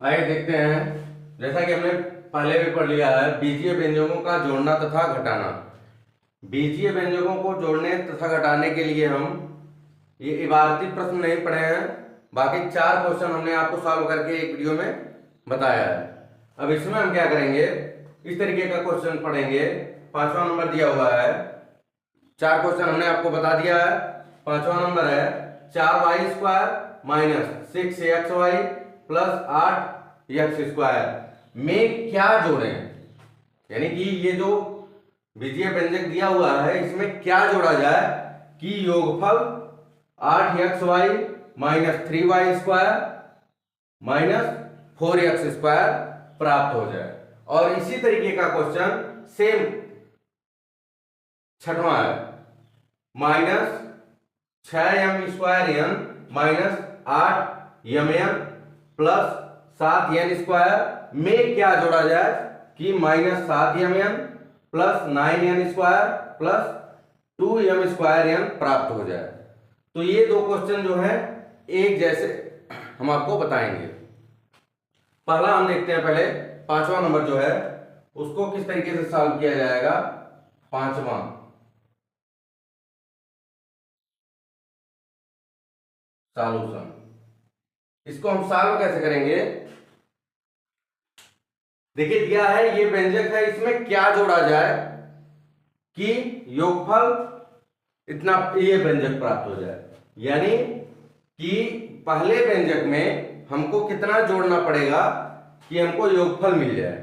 आइए देखते हैं। जैसा कि हमने पहले भी पढ़ लिया है, बीजीय व्यंजकों का जोड़ना तथा घटाना। बीजीय व्यंजकों को जोड़ने तथा घटाने के लिए हम ये इबारती प्रश्न नहीं पढ़े हैं, बाकी 4 क्वेश्चन हमने आपको सॉल्व करके एक वीडियो में बताया है। अब इसमें हम क्या करेंगे, इस तरीके का क्वेश्चन पढ़ेंगे। 5वां नंबर दिया हुआ है, 4 क्वेश्चन हमने आपको बता दिया है। 5वां नंबर है 4y² minus 6xy plus 8x² में क्या जोड़ें। यानी कि ये जो बीजीय व्यंजक दिया हुआ है इसमें क्या जोड़ा जाए कि योगफल 8xy minus 3y² minus 4x² प्राप्त हो जाए। और इसी तरीके का क्वेश्चन सेम 6वां है, minus 6m² minus 8mn plus 7n² में क्या जोड़ा जाए कि minus 7mn plus 9n² plus 2m² प्राप्त हो जाए। तो ये 2 क्वेश्चन जो है एक जैसे हम आपको बताएंगे। पहला हम देखते हैं, पहले 5वां नंबर जो है उसको किस तरीके से सॉल्व किया जाएगा। 5वां सॉल्यूशन, इसको हम सॉल्व कैसे करेंगे। देखिए दिया है ये व्यंजक है, इसमें क्या जोड़ा जाए कि योगफल इतना ये व्यंजक प्राप्त हो जाए। यानी कि पहले व्यंजक में हमको कितना जोड़ना पड़ेगा कि हमको योगफल मिल जाए।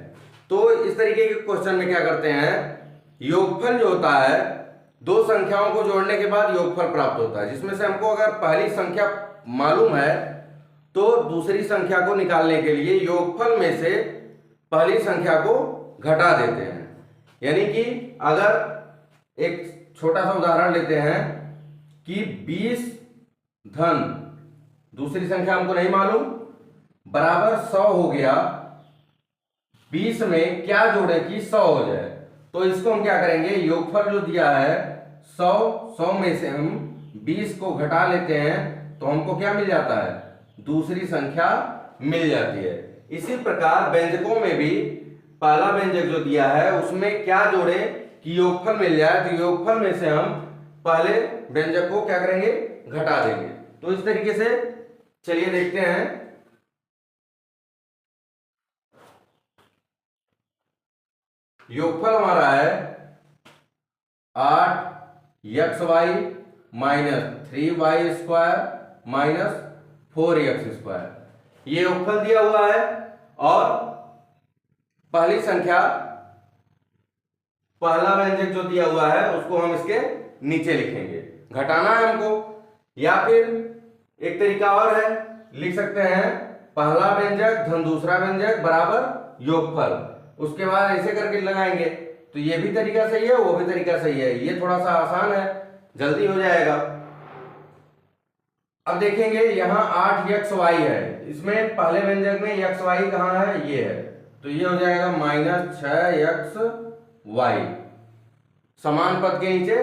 तो इस तरीके के क्वेश्चन में क्या करते हैं, योगफल जो होता है 2 संख्याओं को जोड़ने के बाद योगफल प्राप्त होता है, जिसमें से हमको अगर पहली संख्या मालूम है तो दूसरी संख्या को निकालने के लिए योगफल में से पहली संख्या को घटा देते हैं। यानी कि अगर एक छोटा सा उदाहरण लेते हैं कि 20 धन दूसरी संख्या हमको नहीं मालूम बराबर 100 हो गया, 20 में क्या जोड़े कि 100 हो जाए। तो इसको हम क्या करेंगे, योगफल जो दिया है 100 में से हम 20 को घटा लेते हैं तो हमको क्या मिल जाता है, दूसरी संख्या मिल जाती है। इसी प्रकार व्यंजकों में भी पहला व्यंजक जो दिया है उसमें क्या जोड़े कि योगफल मिल जाए, तो योगफल में से हम पहले व्यंजक को क्या करेंगे, घटा देंगे। तो इस तरीके से चलिए देखते हैं। योगफल हमारा है 8xy minus 3y² minus 4x²। ये योगफल दिया हुआ है और पहली संख्या पहला व्यंजक जो दिया हुआ है उसको हम इसके नीचे लिखेंगे, घटाना है हमको। या फिर एक तरीका और है, लिख सकते हैं पहला व्यंजक धन दूसरा व्यंजक बराबर योगफल, उसके बाद ऐसे करके लगाएंगे। तो ये भी तरीका सही है, वो भी तरीका सही है। ये थोड़ा सा आसान है, जल्दी हो जाएगा। अब देखेंगे यहाँ 8xy है, इसमें पहले व्यंजक में xy कहाँ है, ये है, तो ये हो जाएगा माइनस 6xy। समान पद के नीचे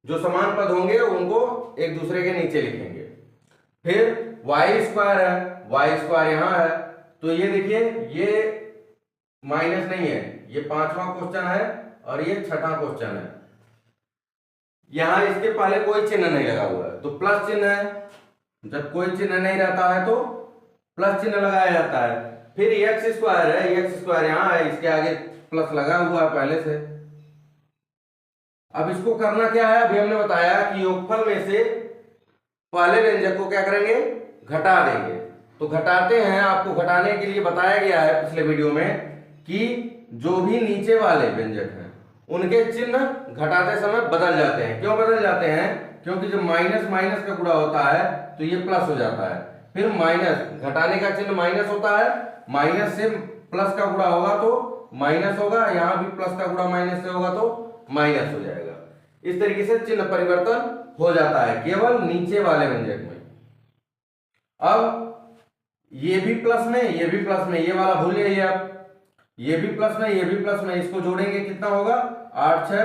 जो समान पद होंगे उनको एक दूसरे के नीचे लिखेंगे। फिर y² है, y² यहाँ है, तो ये देखिए ये माइनस नहीं है, ये 5वां क्वेश्चन है और ये 6वां क्वेश्चन है। यहां इसके पहले कोई चिन्ह नहीं लगा हुआ है तो प्लस चिन्ह है, जब कोई चिन्ह नहीं रहता है तो प्लस चिन्ह लगाया जाता है। फिर x² है, x² यहां है, इसके आगे प्लस लगा हुआ है पहले से। अब इसको करना क्या है, अभी हमने बताया कि योगफल में से पहले व्यंजक को क्या करेंगे, घटा देंगे। तो घटाते हैं, आपको घटाने के लिए बताया गया है पिछले वीडियो में कि जो भी नीचे वाले व्यंजक हैं उनके चिन्ह घटाते समय बदल जाते हैं। क्यों बदल जाते हैं, क्योंकि जब माइनस माइनस का गुणा होता है तो ये प्लस हो जाता है। फिर माइनस, घटाने का चिन्ह माइनस होता है, माइनस से प्लस का गुणा होगा तो माइनस होगा, यहां भी प्लस का गुणा माइनस से होगा तो माइनस हो जाएगा। इस तरीके से चिन्ह परिवर्तन हो जाता है केवल नीचे वाले व्यंजक में। अब ये भी प्लस में, ये भी प्लस में, ये वाला भूल जाइए आप, ये भी प्लस में, ये भी प्लस में, इसको जोड़ेंगे कितना होगा, 8 6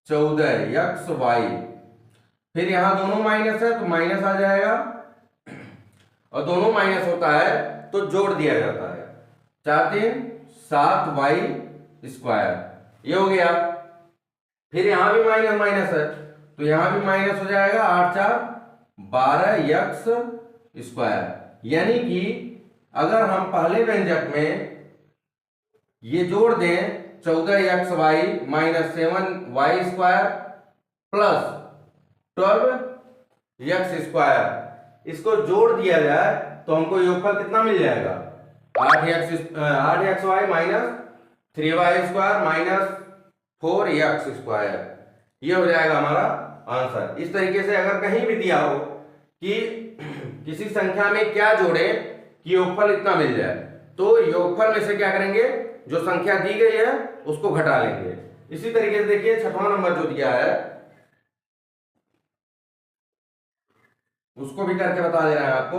14xy। फिर यहां दोनों माइनस है तो माइनस आ जाएगा, और दोनों माइनस होता है तो जोड़ दिया जाता है। 4×3=7y², ये हो गया। फिर यहां भी माइनस माइनस है तो यहां भी माइनस हो जाएगा, 8×4=12x²। यानी कि अगर हम पहले व्यंजक में ये जोड़ दें 14xy - 7y² प्लस 12x², इसको जोड़ दिया जाए तो हमको योगफल कितना मिल जाएगा, 8xy - 3y² - 4x²। ये हो जाएगा हमारा आंसर। इस तरीके से अगर कहीं भी दिया हो कि किसी संख्या में क्या जोड़े कि योगफल इतना मिल जाए, तो योगफल में से क्या करेंगे, जो संख्या दी गई है उसको घटा लेंगे। इसी तरीके से देखिए 6वां नंबर जो दिया है उसको भी करके बता दे रहे हैं आपको।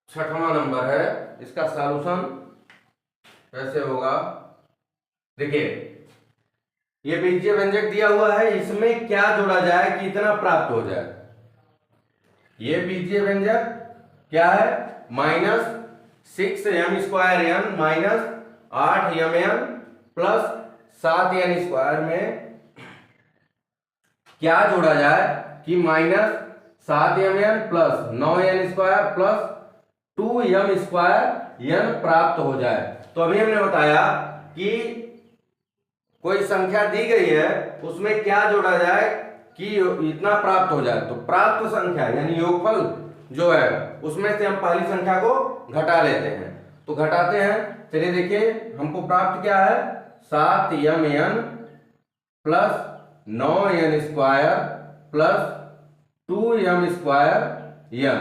6वां नंबर है, इसका सॉल्यूशन कैसे होगा, देखिए ये बीजीय व्यंजक दिया हुआ है, इसमें क्या जोड़ा जाए कि इतना प्राप्त हो जाए। ये बीजीय व्यंजक क्या है, -6m² -8mn प्लस 7n² में क्या जोड़ा जाए कि -7mn plus 9n² plus 2m² प्राप्त हो जाए। तो अभी हमने बताया कि कोई संख्या दी गई है उसमें क्या जोड़ा जाए कि इतना प्राप्त हो जाए। तो प्राप्त संख्या यानी योगफल जो है उसमें से हम पहली संख्या को घटा लेते हैं। तो घटाते हैं, चलिए देखिए हमको प्राप्त क्या है, 7mn plus 9n² plus 2m²n,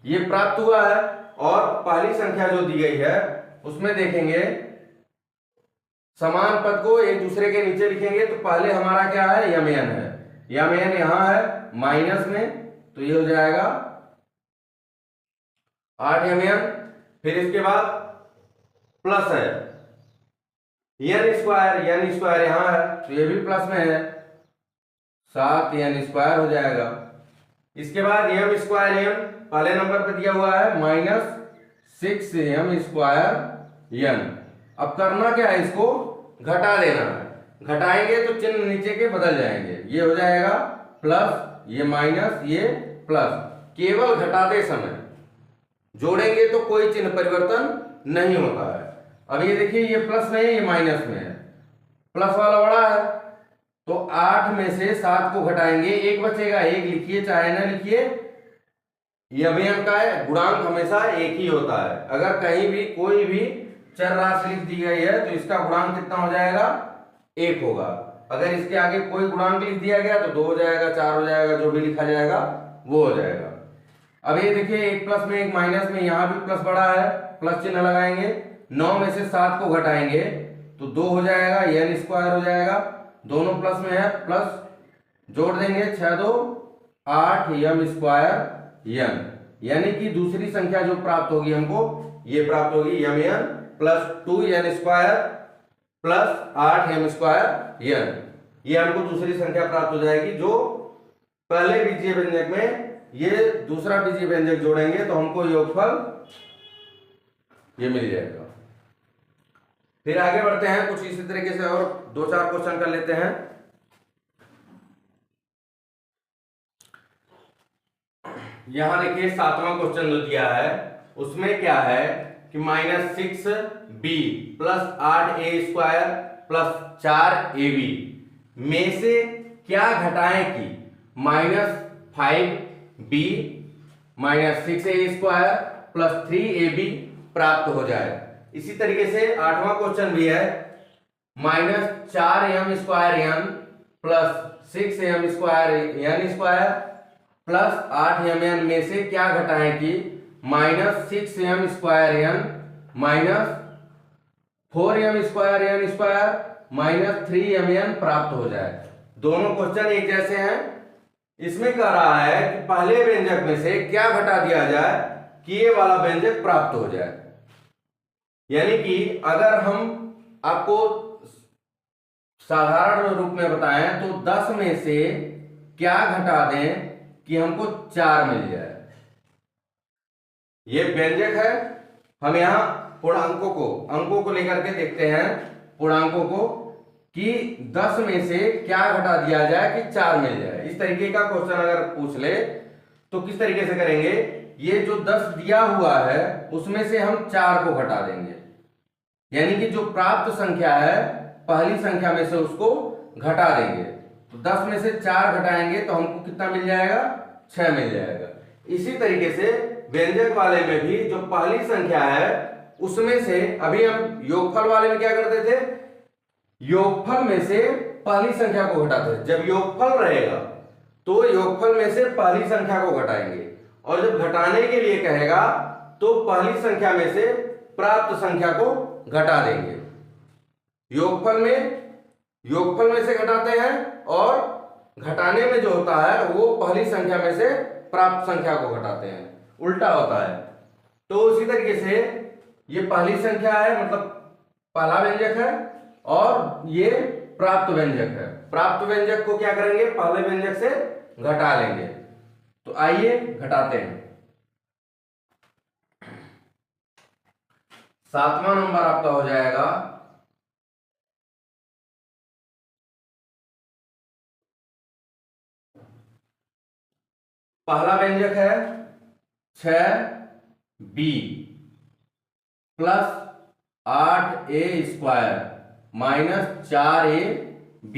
ये प्राप्त हुआ है। और पहली संख्या जो दी गई है उसमें देखेंगे समान पद को एक दूसरे के नीचे लिखेंगे। तो पहले हमारा क्या है, mn है, mn यहां है माइनस में, तो ये हो जाएगा 8mn। फिर इसके बाद प्लस है n² यहां है तो ये भी प्लस में है, 7n² हो जाएगा। इसके बाद m²n पहले नंबर पे दिया हुआ है -6m²n। अब करना क्या है, इसको घटा देना है, घटाएंगे तो चिन्ह नीचे के बदल जाएंगे, ये हो जाएगा प्लस, ये माइनस, ये प्लस। केवल घटाते समय, जोड़ेंगे तो कोई चिन्ह परिवर्तन नहीं होता है। अब ये देखिए ये प्लस में है, ये माइनस में है, प्लस वाला बड़ा है तो 8 में से 7 को घटाएंगे, एक बचेगा, एक लिखिए चाहे ना लिखिए, यमन का है, गुणांक हमेशा एक ही होता है। अगर कहीं भी कोई भी चर राशि लिख दी गई है तो इसका गुणांक कितना हो जाएगा, 1 होगा। अगर इसके आगे कोई गुणांक लिख दिया गया तो 2 हो जाएगा, 4 हो जाएगा, जो भी लिखा जाएगा वो हो जाएगा। अब ये देखिए एक प्लस में एक माइनस में, यहां भी प्लस बड़ा है, प्लस चिन्ह लगाएंगे, 9 में से 7 को घटाएंगे तो 2 हो जाएगा, n² हो जाएगा, दोनों प्लस में है, प्लस जोड़ देंगे 6 2 8m²n, यानी कि दूसरी संख्या जो प्राप्त होगी हमको ये प्राप्त होगी mn plus 2n² plus 8m²n। ये हमको दूसरी संख्या प्राप्त हो जाएगी। जो पहले बीजीय व्यंजक में ये दूसरा बीजीय व्यंजक जोड़ेंगे तो हमको योगफल ये मिल जाएगा। फिर आगे बढ़ते हैं, कुछ इसी तरीके से और 2-4 क्वेश्चन कर लेते हैं। यहां देखिए 7वां क्वेश्चन जो दिया है उसमें क्या है कि -6b plus 8a² plus 4ab में से क्या घटाएं कि -5b -6a² प्लस 3ab प्राप्त हो जाए। इसी तरीके से 8वां क्वेश्चन भी है, -4m² plus 6m² plus 8mn में से क्या घटाएं कि -6m² minus 4m² minus 3mn प्राप्त हो जाए। दोनों क्वेश्चन एक जैसे हैं। इसमें कह रहा है कि पहले व्यंजक में से क्या घटा दिया जाए कि ये वाला व्यंजक प्राप्त हो जाए। यानी कि अगर हम आपको साधारण रूप में बताएं तो 10 में से क्या घटा दें कि हमको 4 मिल जाए। ये व्यंजक है। हम यहाँ अंकों को लेकर के देखते हैं, पूर्णांकों को, कि 10 में से क्या घटा दिया जाए कि 4 मिल जाए। इस तरीके का क्वेश्चन अगर पूछ ले तो किस तरीके से करेंगे, ये जो 10 दिया हुआ है उसमें से हम 4 को घटा देंगे, यानी कि जो प्राप्त संख्या है पहली संख्या में से उसको घटा देंगे। तो 10 में से 4 घटाएंगे तो हमको कितना मिल जाएगा, 6 मिल जाएगा। इसी तरीके से व्यंजक वाले में भी जो पहली संख्या है उसमें से, अभी हम योगफल वाले में क्या करते थे, योगफल में से पहली संख्या को घटाते थे। जब योगफल रहेगा तो योगफल में से पहली संख्या को घटाएंगे, और जब घटाने के लिए कहेगा तो पहली संख्या में से प्राप्त संख्या को घटा देंगे। योगफल में से घटाते हैं, और घटाने में जो होता है वो पहली संख्या में से प्राप्त संख्या को घटाते हैं, उल्टा होता है। तो उसी तरीके से ये पहली संख्या है, मतलब पहला व्यंजक है, और ये प्राप्त व्यंजक है। प्राप्त व्यंजक को क्या करेंगे, पहले व्यंजक से घटा लेंगे। तो आइए घटाते हैं। 7वां नंबर आपका हो जाएगा पहला व्यंजक है 6b plus 8a² minus 4ab।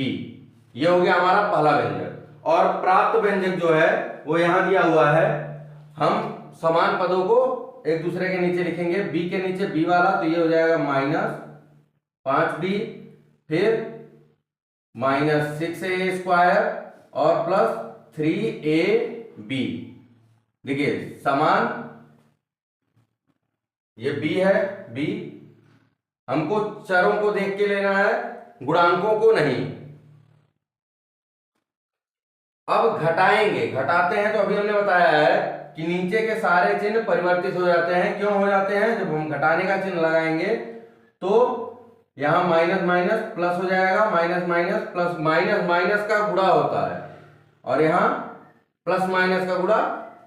ये हो गया हमारा पहला व्यंजक। और प्राप्त व्यंजक जो है वो यहां दिया हुआ है। हम समान पदों को एक दूसरे के नीचे लिखेंगे, b के नीचे b वाला, तो ये हो जाएगा माइनस 5b, फिर माइनस 6a² और प्लस 3ab। देखिए समान, ये b है, b हमको चरों को देख के लेना है, गुणांकों को नहीं। अब घटाएंगे, घटाते हैं तो अभी हमने बताया है कि नीचे के सारे चिन्ह परिवर्तित हो जाते हैं। क्यों हो जाते हैं, जब हम घटाने का चिन्ह लगाएंगे तो यहां माइनस माइनस प्लस हो जाएगा, minus minus plus, minus minus का गुणा होता है, और यहां प्लस माइनस का गुणा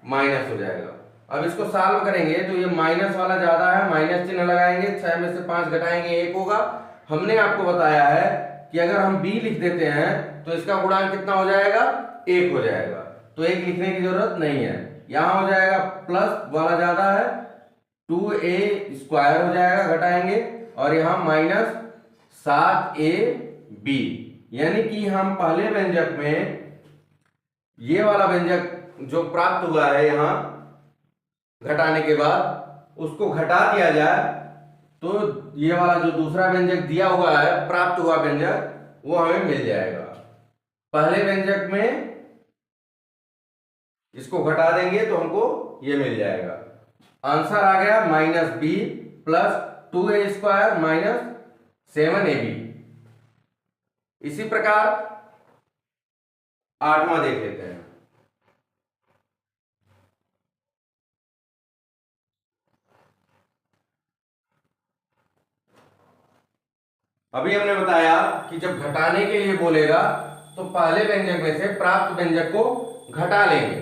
माइनस हो जाएगा। अब इसको सॉल्व करेंगे तो ये माइनस वाला ज्यादा है, माइनस चिन्ह लगाएंगे, 6 में से 5 घटाएंगे 1 होगा। हमने आपको बताया है कि अगर हम b लिख देते हैं तो इसका गुणांक कितना हो जाएगा, 1 हो जाएगा। तो 1 लिखने की जरूरत नहीं है, यहां हो जाएगा प्लस वाला ज्यादा है, 2a² हो जाएगा, घटाएंगे, और यहां माइनस 7ab। यानी कि हम पहले व्यंजक में ये वाला व्यंजक जो प्राप्त हुआ है यहां घटाने के बाद, उसको घटा दिया जाए तो ये वाला जो दूसरा व्यंजक दिया हुआ है, प्राप्त हुआ व्यंजक, वो हमें मिल जाएगा। पहले व्यंजक में इसको घटा देंगे तो हमको ये मिल जाएगा। आंसर आ गया -b plus 2a² minus 7ab। इसी प्रकार 8वां देख लेते हैं। अभी हमने बताया कि जब घटाने के लिए बोलेगा तो पहले व्यंजक में से प्राप्त व्यंजक को घटा लेंगे।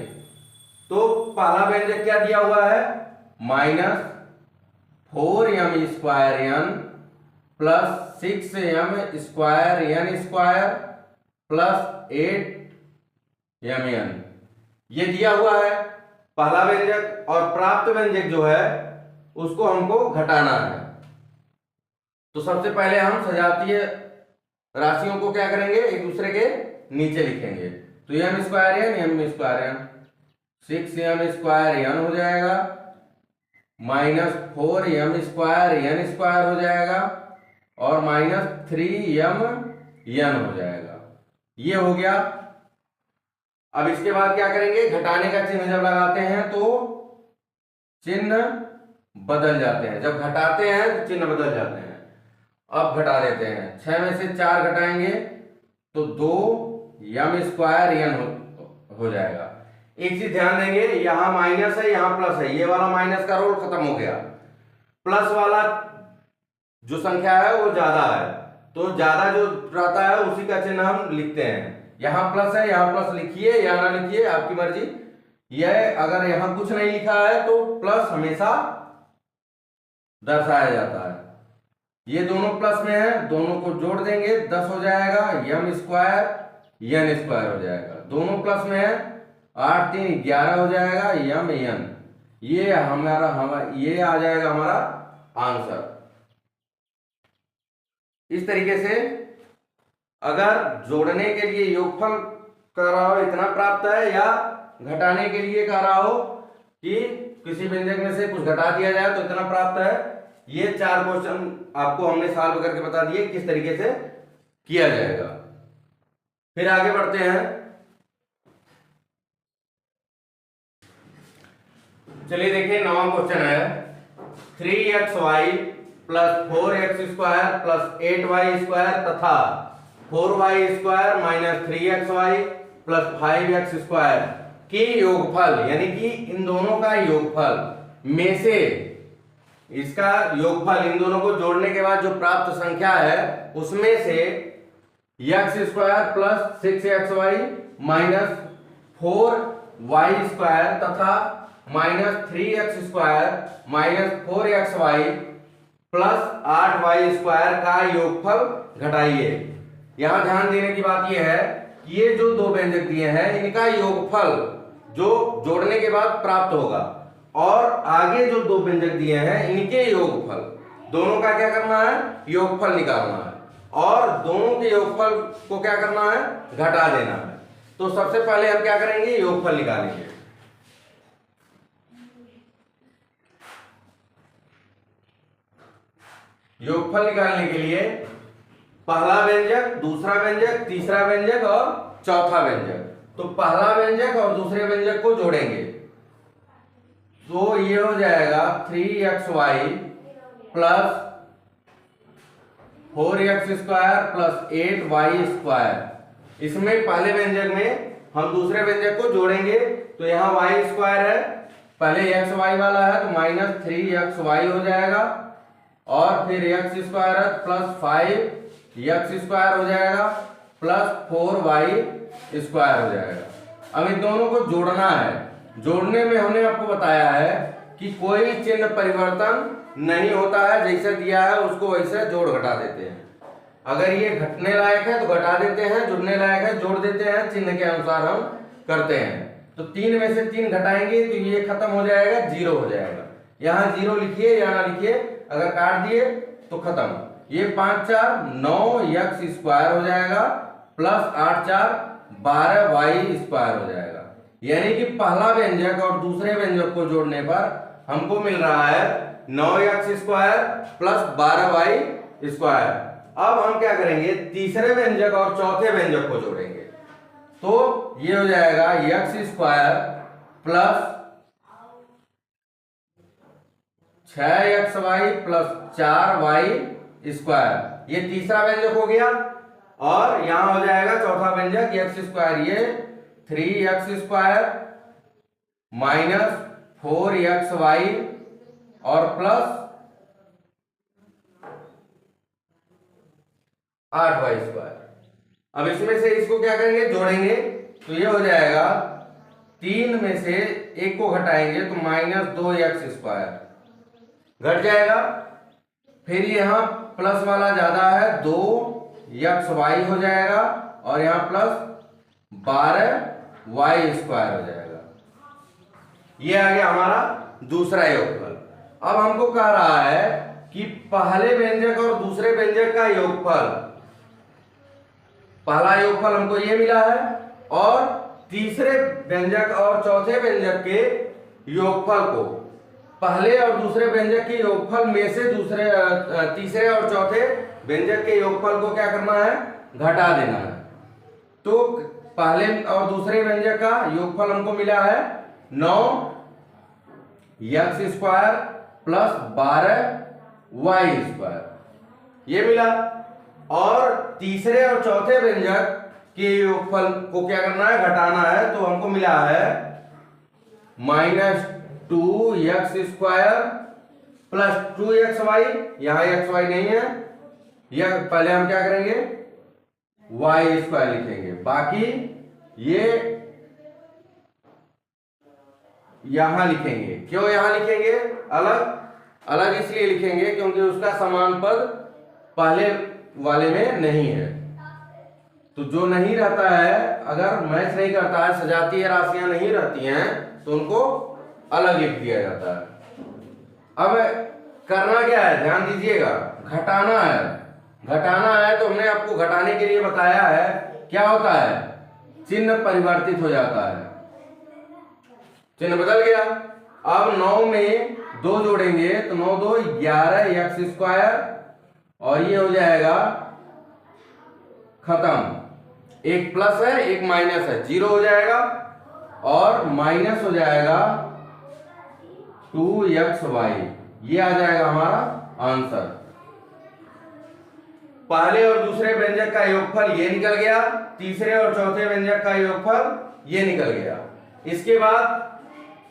तो पहला व्यंजक क्या दिया हुआ है, -4m² plus 6m² plus 8mn, ये दिया हुआ है पहला व्यंजक। और प्राप्त व्यंजक जो है उसको हमको घटाना है। तो सबसे पहले हम सजातीय राशियों को क्या करेंगे, एक दूसरे के नीचे लिखेंगे। तो m² m², 6m² हो जाएगा, माइनस 4m² हो जाएगा, और माइनस 3mn हो जाएगा। ये हो गया। अब इसके बाद क्या करेंगे, घटाने का चिन्ह जब लगाते हैं तो चिन्ह बदल जाते हैं, जब घटाते हैं तो चिन्ह बदल जाते हैं। अब घटा देते हैं, 6 में से 4 घटाएंगे तो 2m² हो जाएगा। एक चीज ध्यान देंगे, यहां माइनस है यहां प्लस है, ये वाला माइनस का रोल खत्म हो गया, प्लस वाला जो संख्या है वो ज्यादा है, तो ज्यादा जो रहता है उसी का चिन्ह हम लिखते हैं। यहाँ प्लस है, यहाँ प्लस लिखिए या ना लिखिए आपकी मर्जी। यह अगर यहाँ कुछ नहीं लिखा है तो प्लस हमेशा दर्शाया जाता है। ये दोनों प्लस में है, दोनों को जोड़ देंगे 10 हो जाएगा, m स्क्वायर n स्क्वायर हो जाएगा। दोनों प्लस में है, 8 3 11 हो जाएगा, m n। ये हमारा ये आ जाएगा हमारा आंसर। इस तरीके से अगर जोड़ने के लिए योगफल कर रहा हो इतना प्राप्त है, या घटाने के लिए कह रहा हो कि किसी व्यंजक में से कुछ घटा दिया जाए तो इतना प्राप्त है। ये 4 क्वेश्चन आपको हमने सॉल्व करके बता दिए किस तरीके से किया जाएगा। फिर आगे बढ़ते हैं। चलिए देखिए 9वां क्वेश्चन है 3xy plus 4x square plus 8y square तथा 4y square minus 3xy plus 5x square के योगफल, यानी कि इन दोनों का योगफल में से इसका योगफल, इन दोनों को जोड़ने के बाद जो प्राप्त संख्या है उसमें से x square plus 6xy minus 4y square तथा minus 3x square minus 4xy plus 8y square का योगफल घटाइए। यहां ध्यान देने की बात यह है कि ये जो दो व्यंजक दिए हैं इनका योगफल जो जोड़ने के बाद प्राप्त होगा, और आगे जो दो व्यंजक दिए हैं इनके योगफल, दोनों का क्या करना है, योगफल निकालना है, और दोनों के योगफल को क्या करना है, घटा देना है। तो सबसे पहले हम क्या करेंगे, योगफल निकालेंगे। योगफल निकालने के लिए पहला व्यंजक, दूसरा व्यंजक, तीसरा व्यंजक और चौथा व्यंजक, तो पहला व्यंजक और दूसरे व्यंजक को जोड़ेंगे तो ये हो जाएगा 3xy plus 4x square plus 8y square. इसमें पहले व्यंजक में हम दूसरे व्यंजक को जोड़ेंगे तो यहाँ y स्क्वायर है, पहले xy वाला है तो माइनस 3xy हो जाएगा, और फिर x स्क्वायर है प्लस 5x स्क्वायर हो जाएगा प्लस 4y स्क्वायर हो जाएगा। अब इन दोनों को जोड़ना है। जोड़ने में हमने आपको बताया है कि कोई चिन्ह परिवर्तन नहीं होता है, जैसे दिया है उसको वैसे जोड़ घटा देते हैं। अगर ये घटने लायक है तो घटा देते हैं, जुड़ने लायक है जोड़ देते हैं, चिन्ह के अनुसार हम करते हैं। तो 3 में से 3 घटाएंगे तो ये खत्म हो जाएगा, 0 हो जाएगा। यहाँ 0 लिखिए या ना लिखिए, अगर काट दिए तो खत्म। ये 5 4 9x स्क्वायर हो जाएगा प्लस 8 4 12y स्क्वायर हो जाएगा। यानी कि पहला व्यंजक और दूसरे व्यंजक को जोड़ने पर हमको मिल रहा है 9x square plus 12y square. अब हम क्या करेंगे, तीसरे व्यंजक और चौथे व्यंजक को जोड़ेंगे तो ये हो जाएगा x square plus 6xy plus 4y square. ये तीसरा व्यंजक हो गया, और यहां हो जाएगा चौथा व्यंजक x स्क्वायर, ये 3x स्क्वायर माइनस 4xy और प्लस 8y स्क्वायर। अब इसमें से इसको क्या करेंगे, जोड़ेंगे तो ये हो जाएगा 3 में से 1 को घटाएंगे तो माइनस 2x स्क्वायर घट जाएगा। फिर यहाँ प्लस वाला ज्यादा है, 2xy हो जाएगा, और यहाँ प्लस 12y स्क्वायर हो जाएगा। ये आ गया हमारा दूसरा योगफल। अब हमको कह रहा है कि पहले व्यंजक और दूसरे व्यंजक का योगफल, पहला योगफल हमको ये मिला है, और तीसरे व्यंजक और चौथे व्यंजक के योगफल को, पहले और दूसरे व्यंजक के योगफल में से तीसरे और चौथे व्यंजक के योगफल को क्या करना है, घटा देना है। तो पहले और दूसरे व्यंजक का योगफल हमको मिला है 9x square plus 12y square, ये मिला। और तीसरे और चौथे व्यंजक के योगफल को क्या करना है, घटाना है, तो हमको मिला है minus 2x square plus 2xy। यहाँ xy नहीं है, यह पहले हम क्या करेंगे, वाई स्क्वायर लिखेंगे। बाकी ये यहां लिखेंगे। क्यों यहां लिखेंगे अलग? अलग इसलिए लिखेंगे क्योंकि उसका समान पद पहले वाले में नहीं है। तो जो नहीं रहता है, अगर मैच नहीं करता है, सजातीय राशियां नहीं रहती हैं, तो उनको अलग लिख दिया जाता है। अब करना क्या है, ध्यान दीजिएगा, घटाना है। घटाना है तो हमने आपको घटाने के लिए बताया है, क्या होता है, चिन्ह परिवर्तित हो जाता है, चिन्ह बदल गया। अब 9 में 2 जोड़ेंगे तो 9 2 11 एक्स स्क्वायर, और ये हो जाएगा खत्म। एक प्लस है एक माइनस है, 0 हो जाएगा, और माइनस हो जाएगा 2xy। ये आ जाएगा हमारा आंसर। पहले और दूसरे व्यंजक का योगफल ये निकल गया, तीसरे और चौथे व्यंजक का योगफल ये निकल गया। इसके बाद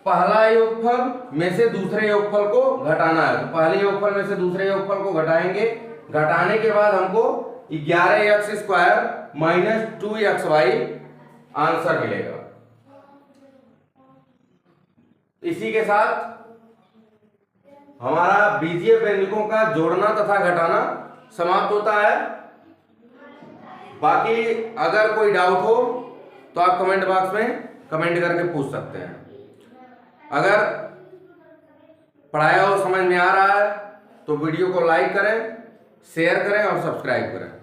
पहला योगफल में से दूसरे योगफल को घटाना है, तो पहले योगफल में से दूसरे योगफल को घटाएंगे। घटाने के बाद हमको 11x square minus 2xy answer मिलेगा। इसी के साथ हमारा बीजीय व्यंजकों का जोड़ना तथा घटाना समाप्त होता है। बाकी अगर कोई डाउट हो तो आप कमेंट बॉक्स में कमेंट करके पूछ सकते हैं। अगर पढ़ाया हो समझ में आ रहा है तो वीडियो को लाइक करें, शेयर करें और सब्सक्राइब करें।